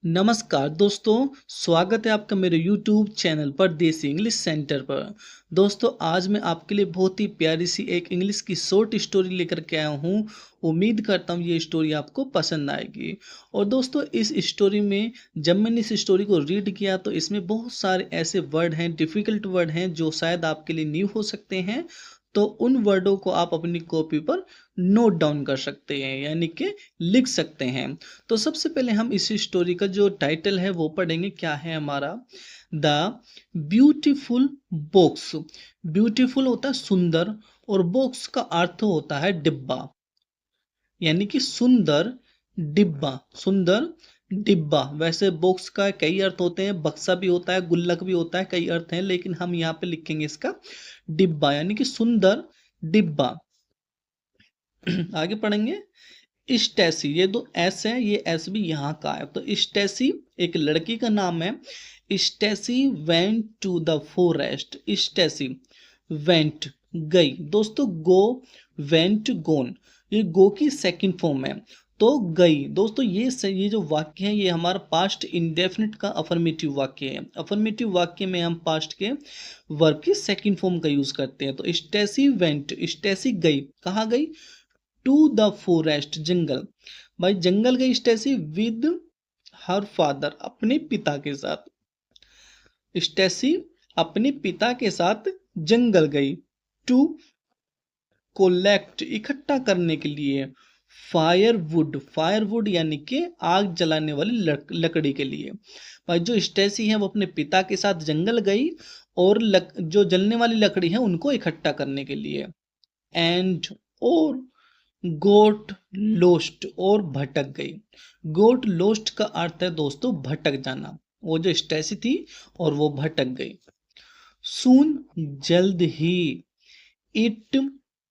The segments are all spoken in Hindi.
नमस्कार दोस्तों, स्वागत है आपका मेरे YouTube चैनल पर देसी इंग्लिश सेंटर पर। दोस्तों आज मैं आपके लिए बहुत ही प्यारी सी एक इंग्लिश की शॉर्ट स्टोरी लेकर के आया हूँ। उम्मीद करता हूँ ये स्टोरी आपको पसंद आएगी। और दोस्तों इस स्टोरी में जब मैंने इस स्टोरी को रीड किया तो इसमें बहुत सारे ऐसे वर्ड हैं, डिफ़िकल्ट वर्ड हैं जो शायद आपके लिए न्यू हो सकते हैं। तो उन वर्डों को आप अपनी कॉपी पर नोट डाउन कर सकते हैं, यानी कि लिख सकते हैं। तो सबसे पहले हम इस स्टोरी का जो टाइटल है वो पढ़ेंगे। क्या है हमारा? The beautiful box. ब्यूटीफुल होता है सुंदर और बॉक्स का अर्थ होता है डिब्बा, यानी कि सुंदर डिब्बा। सुंदर डिब्बा। वैसे बॉक्स का कई अर्थ होते हैं, बक्सा भी होता है, गुल्लक भी होता है, कई अर्थ हैं, लेकिन हम यहाँ पे लिखेंगे इसका डिब्बा, यानी कि सुंदर डिब्बा। आगे पढ़ेंगे। स्टेसी, ये दो एस है, ये एस भी यहाँ का है। तो स्टेसी एक लड़की का नाम है। Stacy went to the forest. Stacy went गई। दोस्तों गो, वेंट, गोन, ये गो की सेकंड फॉर्म है। तो गई। दोस्तों ये जो वाक्य है ये हमारा पास्ट इंडेफिनिट का अफर्मेटिव वाक्य है। अफर्मेटिव वाक्य में हम पास्ट के वर्ब की सेकंड फॉर्म का यूज करते हैं। तो स्टेसी वेंट, स्टेसी गई। कहाँ गई? टू द फॉरेस्ट, जंगल। भाई जंगल गई स्टेसी विद हर फादर, अपने पिता के साथ। स्टेसी अपने पिता के साथ जंगल गई। टू कोलेक्ट, इकट्ठा करने के लिए। फायरवुड, फायरवुड यानी कि आग जलाने वाली लकड़ी के लिए। भाई जो स्टेसी है वो अपने पिता के साथ जंगल गई और जो जलने वाली लकड़ी है उनको इकट्ठा करने के लिए। एंड और गोट लोस्ट, और भटक गई। गोट लोस्ट का अर्थ है दोस्तों भटक जाना। वो जो स्टेसी थी और वो भटक गई। सून, जल्द ही। It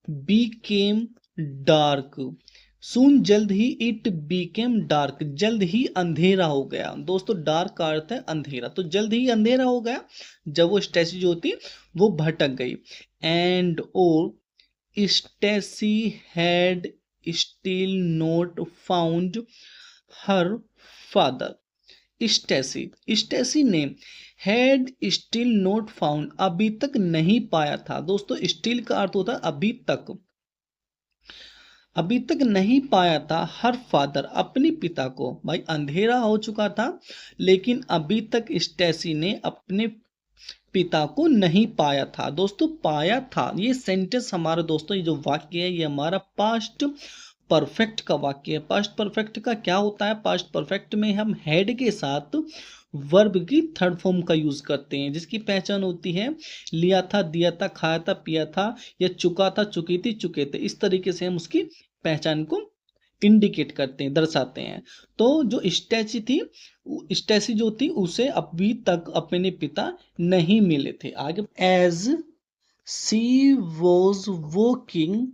became dark. सून जल्द ही, इट बीकेम डार्क, जल्द ही अंधेरा हो गया। दोस्तों डार्क का अर्थ है अंधेरा, तो जल्द ही अंधेरा हो गया जब वो स्टेसी जो थी वो भटक गई। एंड और Stacy had still not found her father. Stacy, Stacy ने हैड स्टिल नॉट फाउंड, अभी तक नहीं पाया था। दोस्तों स्टिल का अर्थ होता है अभी तक, अभी तक नहीं पाया था हर फादर, अपने पिता को। भाई अंधेरा हो चुका था लेकिन अभी तक स्टेसी ने अपने पिता को नहीं पाया था। दोस्तों पाया था, ये सेंटेंस हमारा दोस्तों ये जो वाक्य है ये हमारा पास्ट परफेक्ट का वाक्य है। पास्ट परफेक्ट का क्या होता है? पास्ट परफेक्ट में हम हैड के साथ वर्ब की थर्ड फॉर्म का यूज करते हैं, जिसकी पहचान होती है लिया था, दिया था, खाया था, पिया था, या चुका था, चुकी थी, चुके थे। इस तरीके से हम उसकी पहचान को इंडिकेट करते हैं, दर्शाते हैं। तो जो स्टैची थी, स्टैसी जो थी उसे अभी तक अपने पिता नहीं मिले थे। आगे, as she was walking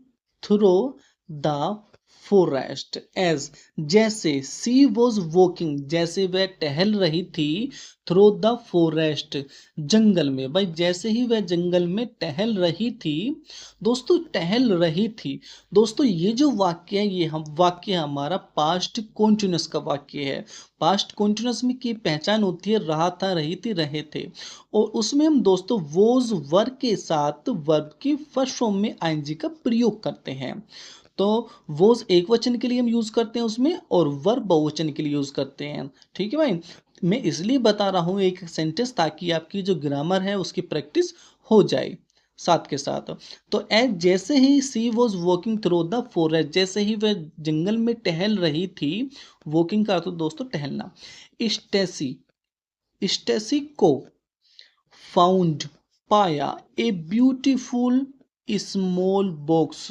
through the forest. As, जैसे, सी वॉज वॉकिंग, जैसे वह टहल रही थी, थ्रू द फॉरेस्ट, जंगल में। भाई जैसे ही वह जंगल में टहल रही थी, दोस्तों टहल रही थी। दोस्तों ये जो वाक्य है ये हम वाक्य हमारा पास्ट कॉन्टिन्यूस का वाक्य है। पास्ट कॉन्टिन्यूस में की पहचान होती है रहा था, रही थी, रहे थे। और उसमें हम दोस्तों वोज वर्ब के साथ वर्ब की फर्स्ट फॉर्म में आईएनजी का प्रयोग करते हैं। तो वोज एक वचन के लिए हम यूज करते हैं उसमें, और वर्ब बहुवचन के लिए यूज करते हैं। ठीक है भाई, मैं इसलिए बता रहा हूँ एक सेंटेंस ताकि आपकी जो ग्रामर है उसकी प्रैक्टिस हो जाए साथ के साथ। तो एज, जैसे ही she was walking through the forest, जैसे ही वह जंगल में टहल रही थी। वॉकिंग का अर्थ दोस्तों टहलना। स्टेसी, स्टेसी को फाउंड, पाया, ए ब्यूटीफुल स्मॉल बॉक्स।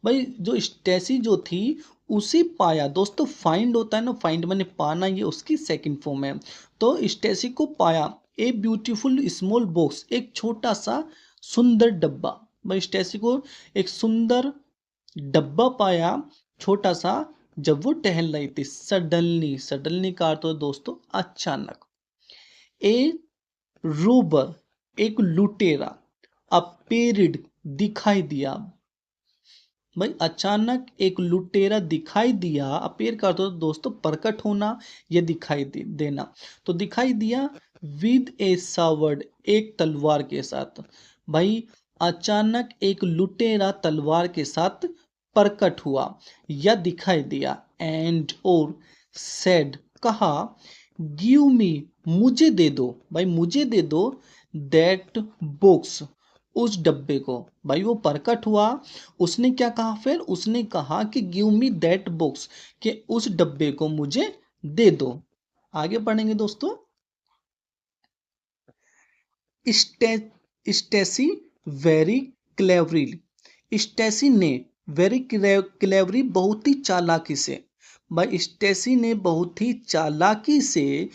भाई जो स्टेसी जो थी उसे पाया। दोस्तों फाइंड होता है ना, फाइंड माने पाना, ये उसकी सेकंड फॉर्म है। तो स्टेसी को पाया ए ब्यूटीफुल स्मॉल बॉक्स, एक छोटा सा सुंदर डब्बा। भाई स्टेसी को एक सुंदर डब्बा पाया, छोटा सा, जब वो टहल रही थी। सडनली, सडनली का अर्थ है दोस्तों अचानक। ए रोबर, एक लुटेरा। अपीयर्ड, दिखाई दिया। भाई अचानक एक लुटेरा दिखाई दिया, अपीयर कर दो दोस्तों, प्रकट होना या दिखाई देना। तो दिखाई दिया विद ए सावर्ड, एक तलवार के साथ। भाई अचानक एक लुटेरा तलवार के साथ प्रकट हुआ या दिखाई दिया, एंड और सेड, कहा, गिव मी, मुझे दे दो, भाई मुझे दे दो, दैट बॉक्स, उस डब्बे को। भाई वो प्रकट हुआ, उसने क्या कहा, फिर उसने कहा कि गिव मी दैट बॉक्स, कि उस डब्बे को मुझे दे दो। आगे पढ़ेंगे दोस्तों। स्टेसी वेरी क्लेवरी, स्टेसी ने वेरी क्लेवरी, बहुत ही चालाकी से, भाई स्टेसी ने बहुत ही चालाकी से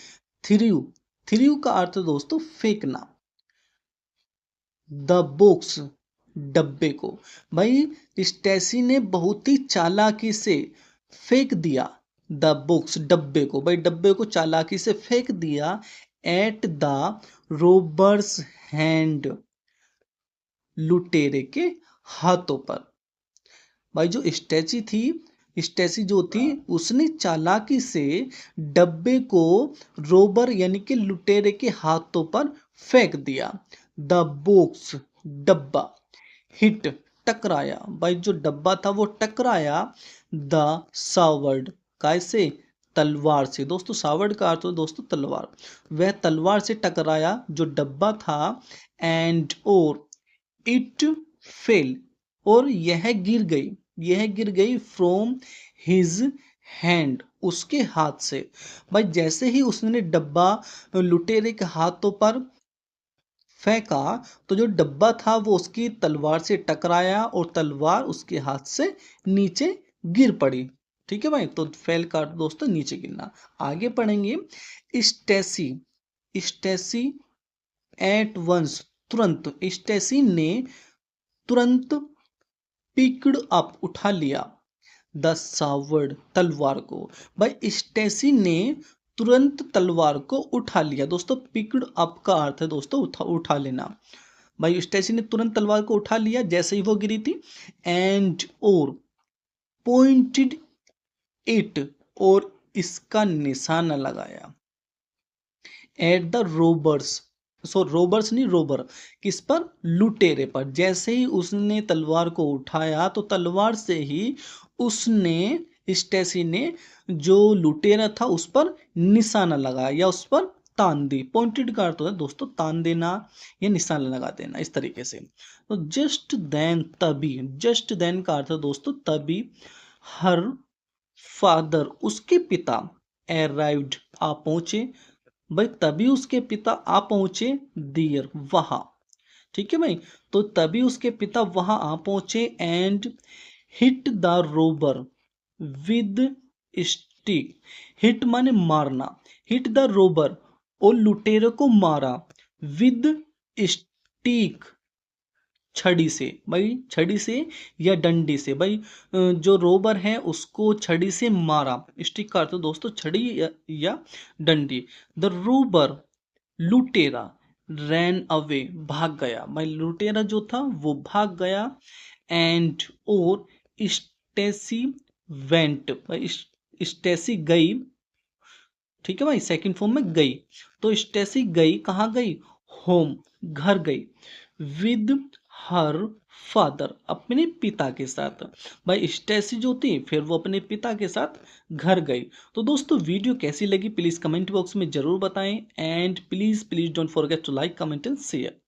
थ्रू, थ्रू का अर्थ दोस्तों फेंकना, द बॉक्स, डब्बे को। भाई स्टेसी ने बहुत ही चालाकी से फेंक दिया द बॉक्स, डब्बे को। भाई डब्बे को चालाकी से फेंक दिया एट द रोबर्स हैंड, लुटेरे के हाथों पर। भाई जो स्टेची थी, स्टेसी जो थी, उसने चालाकी से डब्बे को रोबर यानी कि लुटेरे के हाथों पर फेंक दिया। द बॉक्स, डब्बा, हिट, टकराया। भाई जो डब्बा था वो टकराया द सावर्ड, कैसे, तलवार से। दोस्तों सावर्ड का अर्थ हो दोस्तों तलवार, वह तलवार से टकराया जो डब्बा था। एंड और इट फेल, और यह गिर गई, यह गिर गई फ्रॉम हिज हैंड, उसके हाथ से। भाई जैसे ही उसने डब्बा लुटेरे के हाथों पर फेंका तो जो डब्बा था वो उसकी तलवार से टकराया और तलवार उसके हाथ से नीचे गिर पड़ी। ठीक है भाई, तो फेल का दोस्तों नीचे गिरना। आगे पढ़ेंगे। स्टेसी, स्टेसी एट वंस, तुरंत, स्टेसी ने तुरंत पिक्ड अप, उठा लिया, द सावर्ड, तलवार को। भाई स्टेसी ने तुरंत तलवार को उठा लिया। दोस्तों पिक्ड अप का अर्थ है दोस्तों उठा लेना। भाई स्टेसी ने तुरंत तलवार को उठा लिया जैसे ही वो गिरी थी। एंड और पॉइंटेड इट, और इसका निशाना लगाया, at the robbers, so robbers नहीं रोबर, किस पर, लुटेरे पर। जैसे ही उसने तलवार को उठाया तो तलवार से ही उसने, स्टेसी ने, जो लुटेरा था उस पर निशाना लगाया या उस पर तान दी। पॉइंटेड का अर्थ होता है दोस्तों तान देना या निशाना लगा देना, इस तरीके से। तो जस्ट देन, तभी, जस्ट देन का अर्थ है दोस्तों तभी, हर फादर, उसके पिता, अराइव्ड, आ पहुंचे। भाई तभी उसके पिता आ पहुंचे, दियर, वहां। ठीक है भाई, तो तभी उसके पिता वहां आ पहुंचे। And hit the Rober with stick, hit माने मारना, हिट द रोबर, और लुटेरे को मारा, विद स्टिक, छड़ी से। भाई छड़ी से या डंडी से। भाई जो रोबर है उसको छड़ी से मारा, स्टिक का अर्थ दोस्तों छड़ी या डंडी। द रोबर, लुटेरा, रैन अवे, भाग गया। भाई लुटेरा जो था वो भाग गया। एंड और स्टेसी वेंट, भाई स्टेसी गई। ठीक है भाई, सेकंड फॉर्म में गई। तो स्टेसी गई, कहाँ गई, होम, घर गई, विद हर फादर, अपने पिता के साथ। भाई स्टेसी जो थी फिर वो अपने पिता के साथ घर गई। तो दोस्तों वीडियो कैसी लगी प्लीज कमेंट बॉक्स में जरूर बताएं। And please please don't forget to like, comment and share.